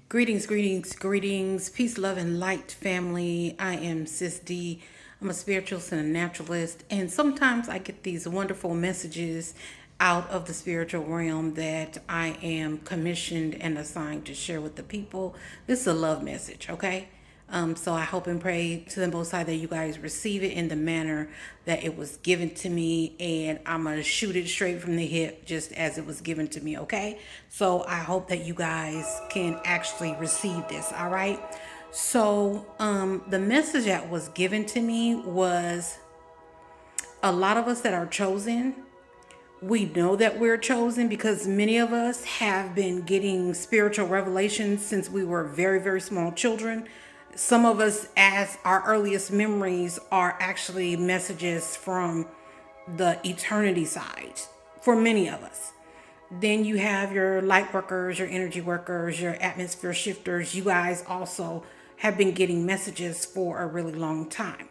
Greetings, greetings, greetings. Peace, love, and light, family. I am Sis D. I'm a spiritualist and a naturalist, and sometimes I get these wonderful messages out of the spiritual realm that I am commissioned and assigned to share with the people. This is a love message, okay? So I hope and pray to the Most High that you guys receive it in the manner that it was given to me, and I'm gonna shoot it straight from the hip, just as it was given to me. Okay, so I hope that you guys can actually receive this. All right. So the message that was given to me was a lot of us that are chosen. We know that we're chosen because many of us have been getting spiritual revelations since we were very, very small children. Some of us, as our earliest memories, are actually messages from the eternity side for many of us. Then you have your light workers, your energy workers, your atmosphere shifters. You guys also have been getting messages for a really long time.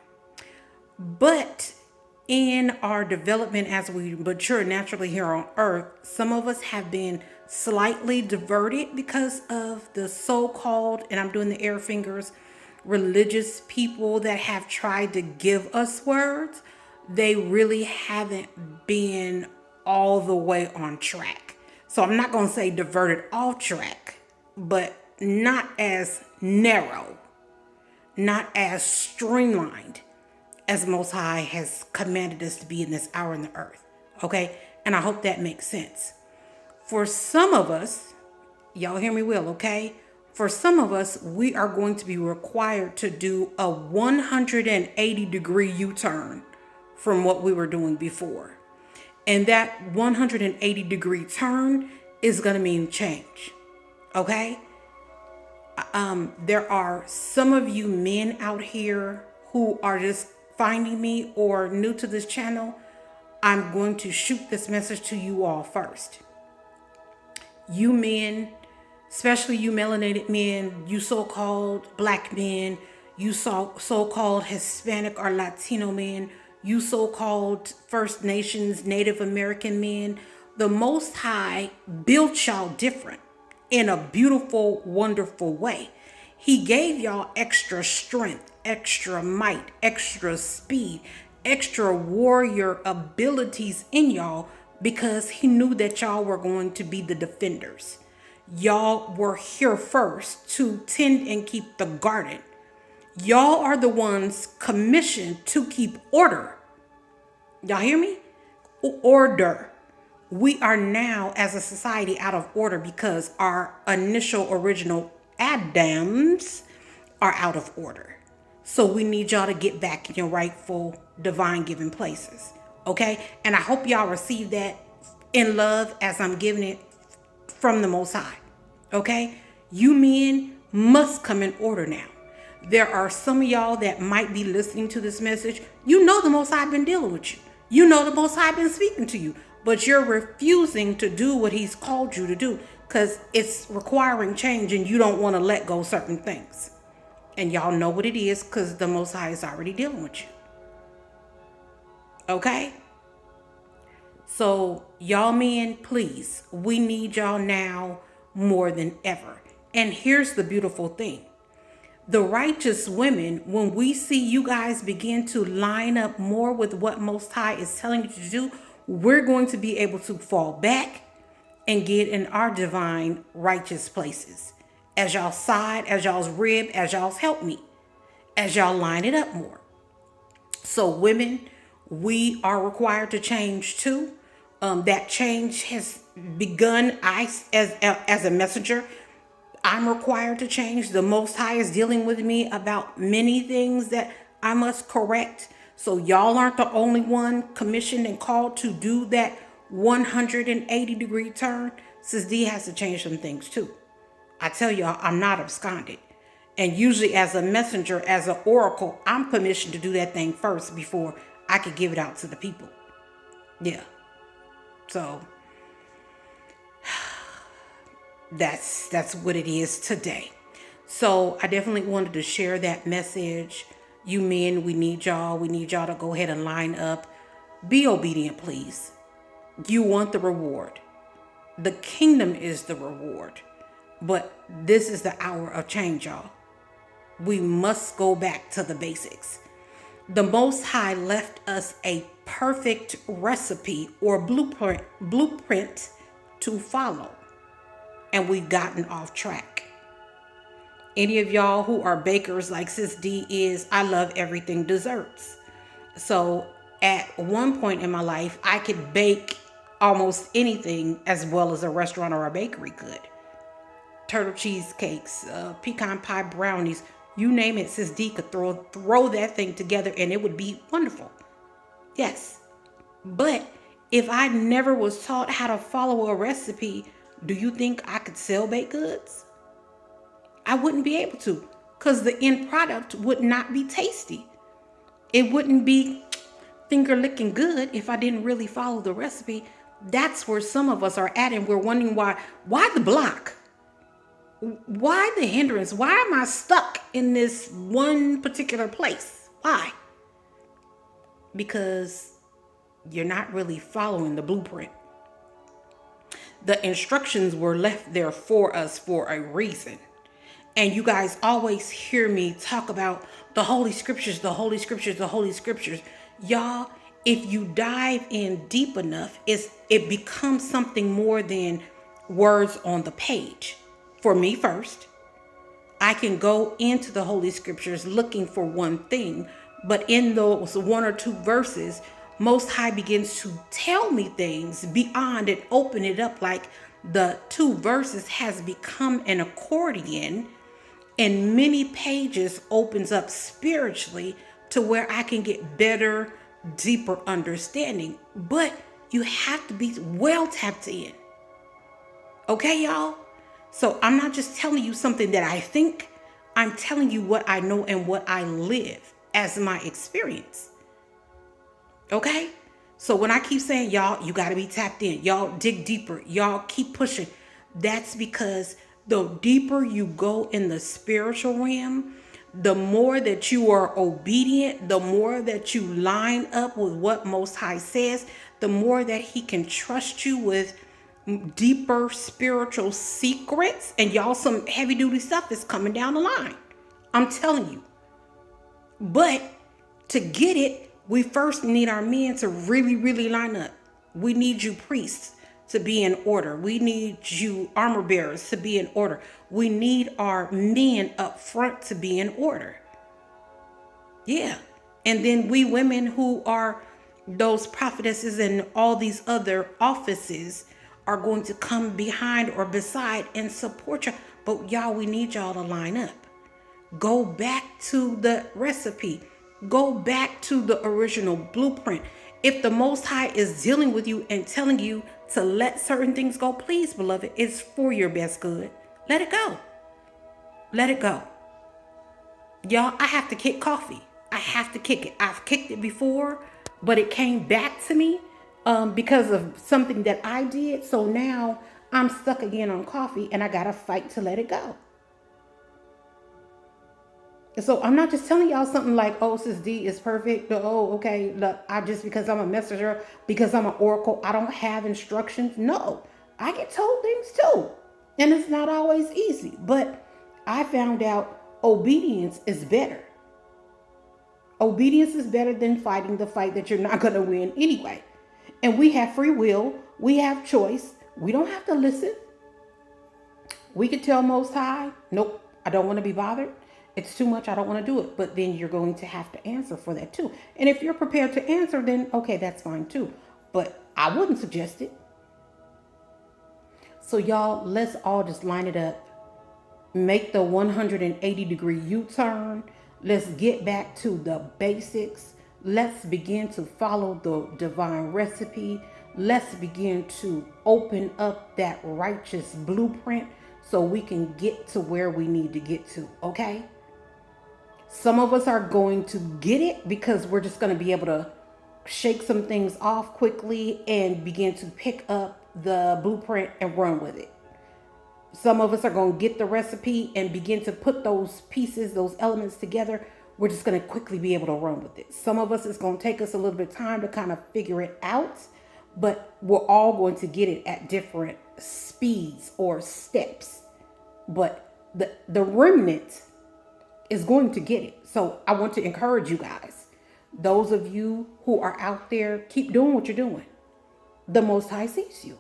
But in our development as we mature naturally here on earth, some of us have been slightly diverted because of the so-called, and I'm doing the air fingers, religious people that have tried to give us words. They really haven't been all the way on track. So I'm not going to say diverted off track, but not as narrow, not as streamlined as Most High has commanded us to be in this hour in the earth. Okay? And I hope that makes sense. For some of us, y'all hear me well, okay? For some of us, we are going to be required to do a 180-degree U-turn from what we were doing before. And that 180-degree turn is going to mean change. Okay? There are some of you men out here who are just finding me or new to this channel. I'm going to shoot this message to you all first. You men, especially you melanated men, you so-called black men, you so-called Hispanic or Latino men, you so-called First Nations, Native American men, the Most High built y'all different in a beautiful, wonderful way. He gave y'all extra strength, extra might, extra speed, extra warrior abilities in y'all because he knew that y'all were going to be the defenders. Y'all were here first to tend and keep the garden. Y'all are the ones commissioned to keep order. Y'all hear me? Order. We are now as a society out of order because our initial original Adams are out of order. So we need y'all to get back in your rightful divine given places. Okay? And I hope y'all receive that in love as I'm giving it from the Most High. Okay? You men must come in order now. There are some of y'all that might be listening to this message. You know the Most High been dealing with you. You know the Most High been speaking to you. But you're refusing to do what he's called you to do because it's requiring change and you don't want to let go certain things. And y'all know what it is because the Most High is already dealing with you. Okay? So y'all men, please, we need y'all now more than ever. And here's the beautiful thing. The righteous women, when we see you guys begin to line up more with what Most High is telling you to do, we're going to be able to fall back and get in our divine righteous places. As y'all side, as y'all's rib, as y'all's help me, as y'all line it up more. So women, we are required to change too. That change has begun. As a messenger, I'm required to change. The Most High is dealing with me about many things that I must correct. So y'all aren't the only one commissioned and called to do that 180-degree turn. Sis D has to change some things too. I tell y'all, I'm not absconded. And usually as a messenger, as an oracle, I'm commissioned to do that thing first before I could give it out to the people. Yeah. So that's what it is today. So I definitely wanted to share that message. You men, we need y'all. We need y'all to go ahead and line up. Be obedient, please. You want the reward. The kingdom is the reward. But this is the hour of change, y'all. We must go back to the basics. The Most High left us a perfect recipe or blueprint to follow, and we've gotten off track. Any of y'all who are bakers like Sis D is, I love everything desserts. So at one point in my life, I could bake almost anything as well as a restaurant or a bakery could. Turtle cheesecakes, pecan pie brownies, you name it, Sis D could throw that thing together and it would be wonderful. Yes. But if I never was taught how to follow a recipe, do you think I could sell baked goods? I wouldn't be able to, because the end product would not be tasty. It wouldn't be finger licking good if I didn't really follow the recipe. That's where some of us are at, and we're wondering why the block? Why the hindrance? Why am I stuck in this one particular place? Why? Because you're not really following the blueprint. The instructions were left there for us for a reason. And you guys always hear me talk about the Holy Scriptures, the Holy Scriptures, the Holy Scriptures. Y'all, if you dive in deep enough, it becomes something more than words on the page. For me first, I can go into the Holy Scriptures looking for one thing, but in those one or two verses, Most High begins to tell me things beyond and open it up, like the two verses has become an accordion, and many pages opens up spiritually to where I can get better, deeper understanding. But you have to be well tapped in. Okay, y'all? So I'm not just telling you something that I think, I'm telling you what I know and what I live as my experience. Okay? So when I keep saying, y'all, you got to be tapped in. Y'all dig deeper. Y'all keep pushing. That's because the deeper you go in the spiritual realm, the more that you are obedient, the more that you line up with what Most High says, the more that He can trust you with deeper spiritual secrets. And y'all, some heavy duty stuff is coming down the line. I'm telling you. But to get it, we first need our men to really, really line up. We need you priests to be in order. We need you armor bearers to be in order. We need our men up front to be in order. Yeah. And then we women who are those prophetesses and all these other offices are going to come behind or beside and support you. But y'all, we need y'all to line up. Go back to the recipe. Go back to the original blueprint. If the Most High is dealing with you and telling you to let certain things go, please, beloved, it's for your best good. Let it go. Let it go. Y'all, I have to kick coffee. I have to kick it. I've kicked it before, but it came back to me because of something that I did. So now I'm stuck again on coffee and I got to fight to let it go. So I'm not just telling y'all something like, oh, Sis D is perfect. Oh, okay. Look, because I'm a messenger, because I'm an oracle, I don't have instructions. No, I get told things too. And it's not always easy. But I found out obedience is better. Obedience is better than fighting the fight that you're not going to win anyway. And we have free will. We have choice. We don't have to listen. We could tell Most High, nope, I don't want to be bothered. It's too much. I don't want to do it. But then you're going to have to answer for that too. And if you're prepared to answer, then okay, that's fine too. But I wouldn't suggest it. So y'all, let's all just line it up. Make the 180-degree U-turn. Let's get back to the basics. Let's begin to follow the divine recipe. Let's begin to open up that righteous blueprint so we can get to where we need to get to, okay? Some of us are going to get it because we're just going to be able to shake some things off quickly and begin to pick up the blueprint and run with it. Some of us are going to get the recipe and begin to put those pieces, those elements together. We're just going to quickly be able to run with it. Some of us, it's going to take us a little bit of time to kind of figure it out, but we're all going to get it at different speeds or steps. but the remnant is going to get it. So I want to encourage you guys. Those of you who are out there, keep doing what you're doing. The Most High sees you.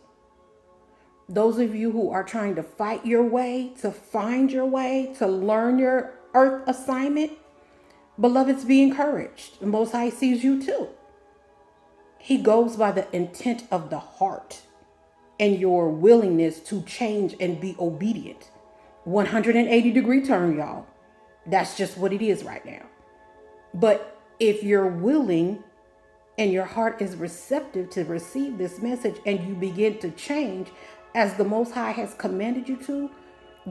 Those of you who are trying to fight your way, to find your way, to learn your earth assignment, beloveds, be encouraged. The Most High sees you too. He goes by the intent of the heart and your willingness to change and be obedient. 180-degree turn, y'all. That's just what it is right now. But if you're willing and your heart is receptive to receive this message and you begin to change as the Most High has commanded you to,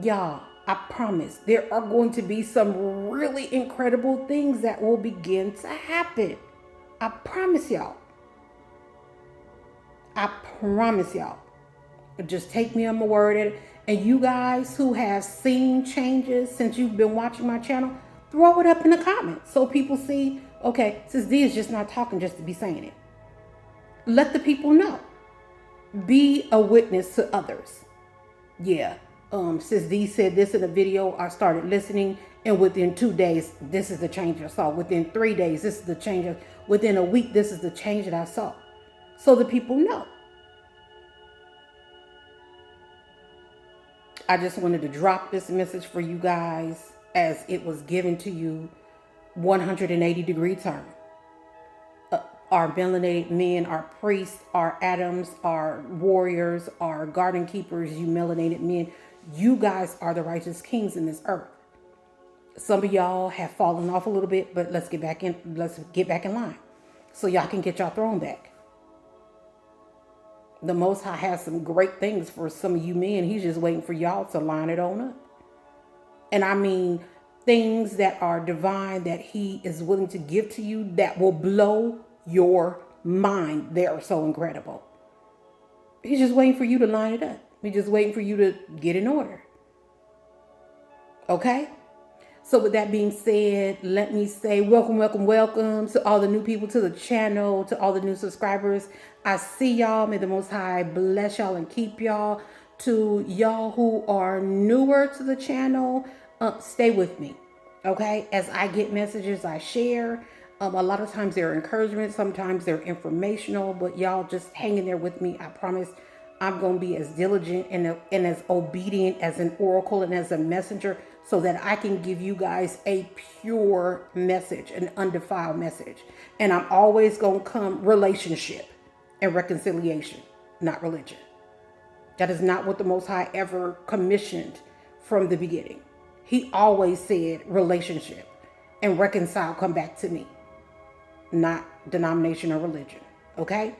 y'all, I promise there are going to be some really incredible things that will begin to happen. I promise y'all. I promise y'all. Just take me on my word. And you guys who have seen changes since you've been watching my channel, throw it up in the comments so people see, okay, Sis D is just not talking just to be saying it. Let the people know. Be a witness to others. Yeah, Sis D said this in a video. I started listening, and within 2 days, this is the change I saw. Within 3 days, this is the change. Within a week, this is the change that I saw. So the people know. I just wanted to drop this message for you guys as it was given to you. 180-degree turn. Our melanated men, our priests, our Adams, our warriors, our garden keepers, you melanated men, you guys are the righteous kings in this earth. Some of y'all have fallen off a little bit, but let's get back in line so y'all can get y'all throne back. The Most High has some great things for some of you men. He's just waiting for y'all to line it on up. And I mean things that are divine that he is willing to give to you that will blow your mind. They are so incredible. He's just waiting for you to line it up. He's just waiting for you to get in order. Okay? So with that being said, let me say welcome to all the new people to the channel, to all the new subscribers. I see y'all. May the Most High bless y'all and keep y'all. To y'all who are newer to the channel, stay with me, okay? As I get messages, I share. A lot of times they're encouragement, sometimes they're informational, but y'all just hang in there with me. I promise I'm going to be as diligent and as obedient as an oracle and as a messenger so that I can give you guys a pure message, an undefiled message. And I'm always going to come relationship and reconciliation, not religion. That is not what the Most High ever commissioned from the beginning. He always said relationship and reconcile, come back to me, not denomination or religion. Okay?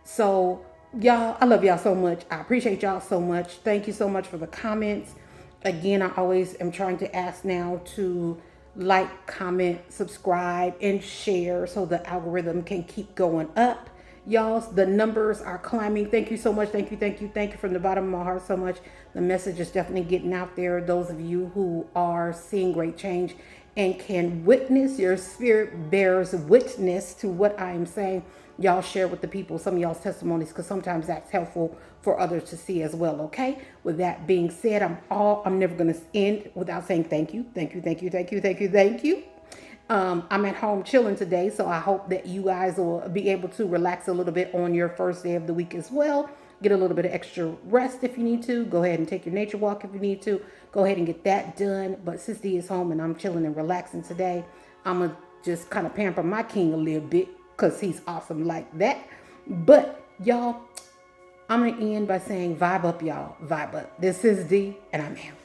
So y'all, I love y'all so much. I appreciate y'all so much. Thank you so much for the comments. Again, I always am trying to ask now to like, comment, subscribe, and share so the algorithm can keep going up. Y'all, the numbers are climbing. Thank you so much. Thank you from the bottom of my heart so much. The message is definitely getting out there. Those of you who are seeing great change and can witness, your spirit bears witness to what I am saying. Y'all share with the people some of y'all's testimonies, because sometimes that's helpful for others to see as well. Okay. With that being said, I'm never going to end without saying thank you. I'm at home chilling today, so I hope that you guys will be able to relax a little bit on your first day of the week as well. Get a little bit of extra rest if you need to. Go ahead and take your nature walk if you need to. Go ahead and get that done. But Sis D is home and I'm chilling and relaxing today. I'm going to just kind of pamper my king a little bit because he's awesome like that. But y'all, I'm going to end by saying vibe up, y'all. Vibe up. This is D and I'm out.